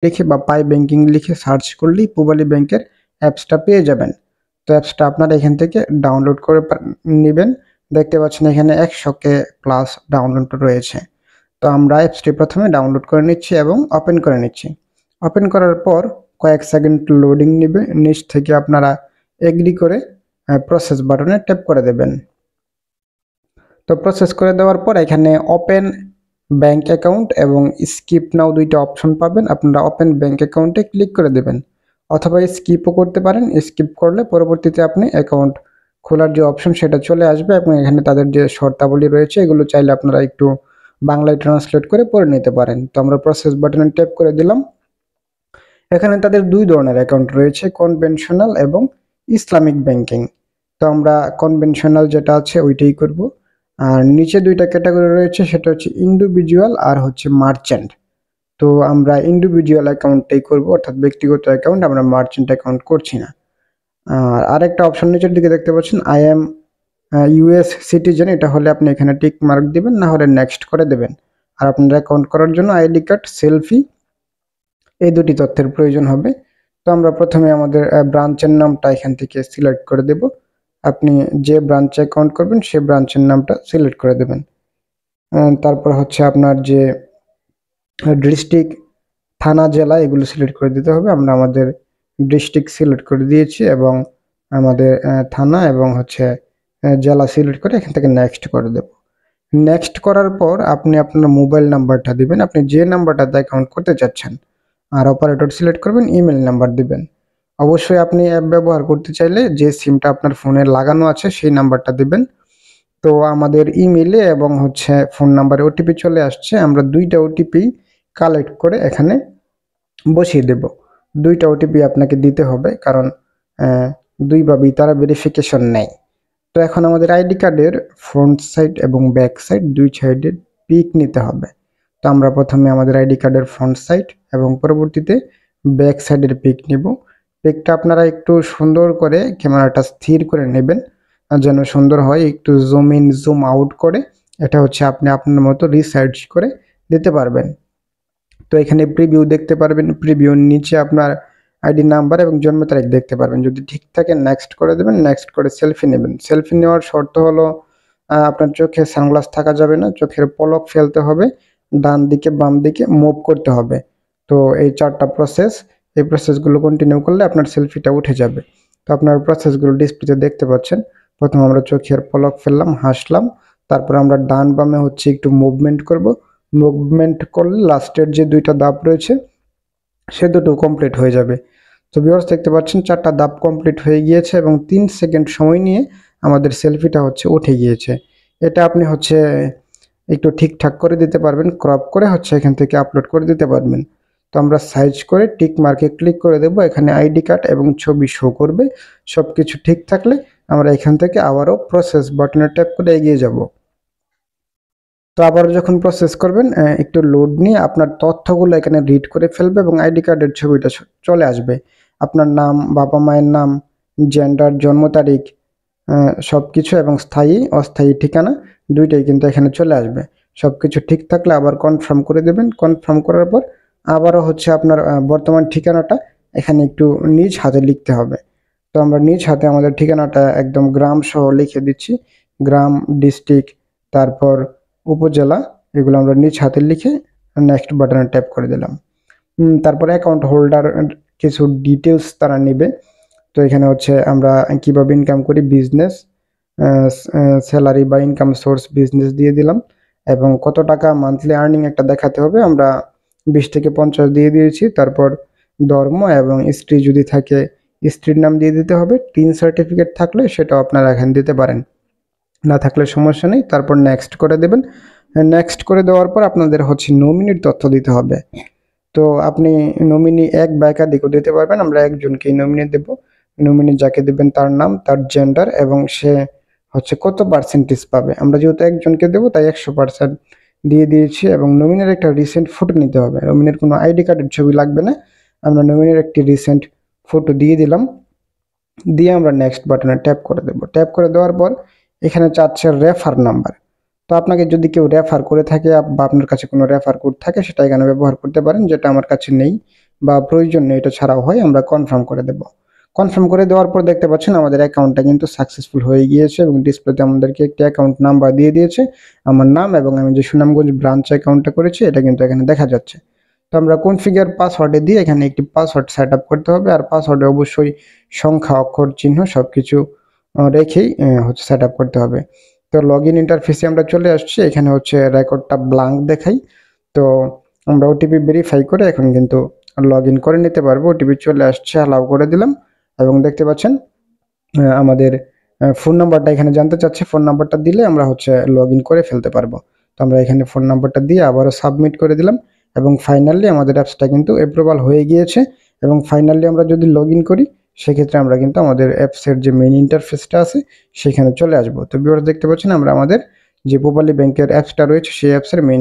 লিখে বা পাই ব্যাংকিং লিখে সার্চ করলেই পূবালী ব্যাংকের অ্যাপসটা পেয়ে যাবেন। তো অ্যাপসটা আপনারা এখান থেকে ডাউনলোড করে নেবেন। দেখতে পাচ্ছেন এখানে 100K প্লাস ডাউনলোড রয়েছে। তো আমরা অ্যাপসটি প্রথমে ডাউনলোড করে নিচ্ছি এবং ওপেন করে নিচ্ছি। ওপেন করার পর কয়েক সেকেন্ড লোডিং নেবে, নিচ থেকে আপনারা এগ্রি করে প্রসেস বাটনে ট্যাপ করে দেবেন। তো প্রসেস করে দেওয়ার পর এখানে ওপেন ব্যাংক অ্যাকাউন্ট এবং স্কিপ নাও দুইটা অপশন পাবেন। আপনারা ওপেন ব্যাংক অ্যাকাউন্টে ক্লিক করে দেবেন, অথবা স্কিপও করতে পারেন। স্কিপ করলে পরবর্তীতে আপনি অ্যাকাউন্ট খোলার যে অপশন সেটা চলে আসবে এবং এখানে তাদের যে শর্তাবলী রয়েছে এগুলো চাইলে আপনারা একটু বাংলায় ট্রান্সলেট করে পড়ে নিতে পারেন। তো আমরা প্রসেস বাটনে ট্যাপ করে দিলাম। এখানে তাদের দুই ধরনের অ্যাকাউন্ট রয়েছে, কনভেনশনাল এবং ইসলামিক ব্যাংকিং। তো আমরা কনভেনশনাল যেটা আছে ওইটাই করব। আর নিচে দুইটা ক্যাটাগরি রয়েছে, সেটা হচ্ছে ইন্ডিভিজুয়াল আর হচ্ছে মার্চেন্ট। তো আমরা ইন্ডিভিজুয়াল অ্যাকাউন্টটাই করব, অর্থাৎ ব্যক্তিগত অ্যাকাউন্ট, আমরা মার্চেন্ট অ্যাকাউন্ট করছি না। আর আরেকটা অপশন নিচের দিকে দেখতে পাচ্ছেন আই এম ইউএস সিটিজেন, এটা হলে আপনি এখানে টিক মার্ক দিবেন, না হলে নেক্সট করে দেবেন। আর আপনার অ্যাকাউন্ট করার জন্য আইডি কার্ড, সেলফি, এই দুটি তথ্যের প্রয়োজন হবে। তো আমরা প্রথমে আমাদের ব্রাঞ্চের নামটা এখান থেকে সিলেক্ট করে দেব। আপনি যে ব্রাঞ্চে অ্যাকাউন্ট করবেন সেই ব্রাঞ্চের নামটা সিলেক্ট করে দেবেন। তারপর হচ্ছে আপনার যে ডিস্ট্রিক্ট, থানা, জেলা এগুলো সিলেক্ট করে দিতে হবে। আমরা আমাদের ডিস্ট্রিক্ট সিলেক্ট করে দিয়েছি এবং আমাদের থানা এবং হচ্ছে জেলা সিলেক্ট করে এখান থেকে নেক্সট করে দেব। নেক্সট করার পর আপনি আপনার মোবাইল নাম্বারটা দিবেন, আপনি যে নাম্বারটাতে অ্যাকাউন্ট করতে চাচ্ছেন। আর অপারেটর সিলেক্ট করবেন, ইমেল নাম্বার দিবেন। অবশ্যই আপনি অ্যাপ ব্যবহার করতে চাইলে যে সিমটা আপনার ফোনে লাগানো আছে সেই নাম্বারটা দিবেন। তো আমাদের ইমেলে এবং হচ্ছে ফোন নাম্বারে ওটিপি চলে আসছে, আমরা দুইটা ওটিপি কালেক্ট করে এখানে বসিয়ে দেব। দুইটা ওটিপি আপনাকে দিতে হবে, কারণ দুইভাবেই তারা ভেরিফিকেশন নেয়। তো এখন আমাদের আইডি কার্ডের ফ্রন্ট সাইড এবং ব্যাক সাইড দুই সাইডের পিক নিতে হবে। তো আমরা প্রথমে আমাদের আইডি কার্ডের ফ্রন্ট সাইড এবং পরবর্তীতে ব্যাক সাইডের পিক নিব। পিকটা আপনারা একটু সুন্দর করে ক্যামেরাটা স্থির করে নেবেন যেন সুন্দর হয়, একটু জুম ইন জুম আউট করে। এটা হচ্ছে আপনি আপনার মতো রিসার্চ করে দিতে পারবেন। তো এখানে প্রিভিউ দেখতে পারবেন, প্রিভিউর নিচে আপনার আইডি নাম্বার এবং জন্ম তারিখ দেখতে পারবেন। যদি ঠিক থাকে নেক্সট করে দেবেন, নেক্সট করে সেলফি নেবেন। সেলফি নেওয়ার শর্ত হলো আপনার চোখে সানগ্লাস থাকা যাবে না, চোখের পলক ফেলতে হবে, ডান দিকে বাম দিকে মুভ করতে হবে। তো এই চারটা প্রসেস, এই প্রসেসগুলো কন্টিনিউ করলে আপনার সেলফিটা উঠে যাবে। তো আপনার প্রসেসগুলো ডিসপ্লেতে দেখতে পাচ্ছেন। প্রথম আমরা চোখের পলক ফেললাম, হাসলাম, তারপর আমরা ডান বামে হচ্ছে একটু মুভমেন্ট করব। মুভমেন্ট করলে লাস্টের যে দুইটা ধাপ রয়েছে সে দুটো কমপ্লিট হয়ে যাবে। তো ভিউয়ার্স দেখতে পাচ্ছেন চারটা ধাপ কমপ্লিট হয়ে গিয়েছে এবং 3 সেকেন্ড সময় নিয়ে আমাদের সেলফিটা হচ্ছে উঠে গিয়েছে। এটা আপনি হচ্ছে একটু ঠিকঠাক করে দিতে পারবেন, ক্রপ করে হচ্ছে এখান থেকে আপলোড করে দিতে পারবেন। তো আমরা সাইজ করে টিক মার্কে ক্লিক করে দেব, এখানে আইডি কার্ড এবং ছবি শো করবে। সব কিছু ঠিক থাকলে আমরা এখান থেকে আবারও প্রসেস বাটনে ট্যাপ করে এগিয়ে যাব। তো আবার যখন প্রসেস করবেন একটু লোড নিয়ে আপনার তথ্যগুলো এখানে রিড করে ফেলবে এবং আইডি কার্ডের ছবিটা চলে আসবে। আপনার নাম, বাবা মায়ের নাম, জেন্ডার, জন্ম তারিখ, সব কিছু এবং স্থায়ী অস্থায়ী ঠিকানা দুইটাই কিন্তু এখানে চলে আসবে। সব কিছু ঠিক থাকলে আবার কনফার্ম করে দেবেন। কনফার্ম করার পর আবারও হচ্ছে আপনার বর্তমান ঠিকানাটা এখানে একটু নিজ হাতে লিখতে হবে। তো আমরা নিজ হাতে আমাদের ঠিকানাটা একদম গ্রাম সহ লিখে দিচ্ছি, গ্রাম, ডিস্ট্রিক্ট, তারপর উপজেলা, এগুলো আমরা নিজ হাতে লিখে নেক্সট বাটনে ট্যাপ করে দিলাম। তারপরে অ্যাকাউন্ট হোল্ডার কিছু ডিটেলস তারা নেবে। তো এখানে হচ্ছে আমরা কিভাবে ইনকাম করি, বিজনেস, স্যালারি বা ইনকাম সোর্স বিজনেস দিয়ে দিলাম এবং কত টাকা মান্থলি আর্নিং একটা দেখাতে হবে, আমরা 20 থেকে 50 দিয়ে দিয়েছি। তারপর ধর্ম এবং স্ত্রী যদি থাকে স্ত্রীর নাম দিয়ে দিতে হবে। 3 সার্টিফিকেট থাকলে সেটাও আপনারা এখানে দিতে পারেন, না থাকলে সমস্যা নেই। তারপর নেক্সট করে দেবেন। নেক্সট করে দেওয়ার পর আপনাদের হচ্ছে নমিনির তথ্য দিতে হবে। তো আপনি নমিনি এক বা একাধিকও দিতে পারবেন, আমরা একজনকেই নমিনি দেব। নমিনি যাকে দেবেন তার নাম, তার জেন্ডার এবং সে হচ্ছে কত পার্সেন্টেজ পাবে। আমরা যেহেতু একজনকে দেবো তাই 100% দিয়ে দিয়েছি এবং নমিনির একটা রিসেন্ট ফটো নিতে হবে। নমিনির কোনো আইডি কার্ডের ছবি লাগবে না, আমরা নমিনির একটি রিসেন্ট ফটো দিয়ে দিলাম। দিয়ে আমরা নেক্সট বাটনে ট্যাপ করে দেব। ট্যাপ করে দেওয়ার পর এখানে চাচ্ছে রেফার নাম্বার। তো আপনাকে যদি কেউ রেফার করে থাকে বা আপনার কাছে কোনো রেফার কোড থাকে সেটা এখানে ব্যবহার করতে পারেন, যেটা আমার কাছে নেই। বা প্রয়োজন নেই এটা ছাড়াও হয়, আমরা কনফার্ম করে দেব। কনফার্ম করে দেওয়ার পর দেখতে পাচ্ছেন আমাদের অ্যাকাউন্টটা কিন্তু সাকসেসফুল হয়ে গিয়েছে এবং ডিসপ্লেতে আমাদেরকে একটি অ্যাকাউন্ট নাম্বার দিয়ে দিয়েছে, আমার নাম এবং আমি যে সুনামগঞ্জ ব্রাঞ্চ অ্যাকাউন্টটা করেছি এটা কিন্তু এখানে দেখা যাচ্ছে। তো আমরা কনফিগার পাসওয়ার্ডে দিয়ে এখানে একটি পাসওয়ার্ড সেট আপ করতে হবে, আর পাসওয়ার্ডে অবশ্যই সংখ্যা, অক্ষর, চিহ্ন সবকিছু রেখেই হচ্ছে সেট আপ করতে হবে। তো লগ ইন ইন্টারফেসে আমরা চলে আসছি, এখানে হচ্ছে রেকর্ডটা ব্ল্যাঙ্ক দেখাই। তো আমরা ওটিপি ভেরিফাই করে এখন কিন্তু লগ ইন করে নিতে পারবো। ওটিপি চলে আসছে, অ্যালাউ করে দিলাম এবং দেখতে পাচ্ছেন আমাদের ফোন নাম্বারটা এখানে জানতে চাচ্ছে, ফোন নাম্বারটা দিলে আমরা হচ্ছে লগ ইন করে ফেলতে পারবো। তো আমরা এখানে ফোন নাম্বারটা দিয়ে আবারও সাবমিট করে দিলাম এবং ফাইনালি আমাদের অ্যাপসটা কিন্তু অ্যাপ্রুভাল হয়ে গিয়েছে। এবং ফাইনালি আমরা যদি লগ ইন করি সেক্ষেত্রে আমরা কিন্তু আমাদের অ্যাপসের যে মেইন ইন্টারফেসটা আছে সেখানে চলে আসবো। তো ভিউয়ার্স দেখতে পাচ্ছেন আমরা আমাদের যে পূবালী ব্যাংকের অ্যাপসটা রয়েছে সেই অ্যাপসের মেইন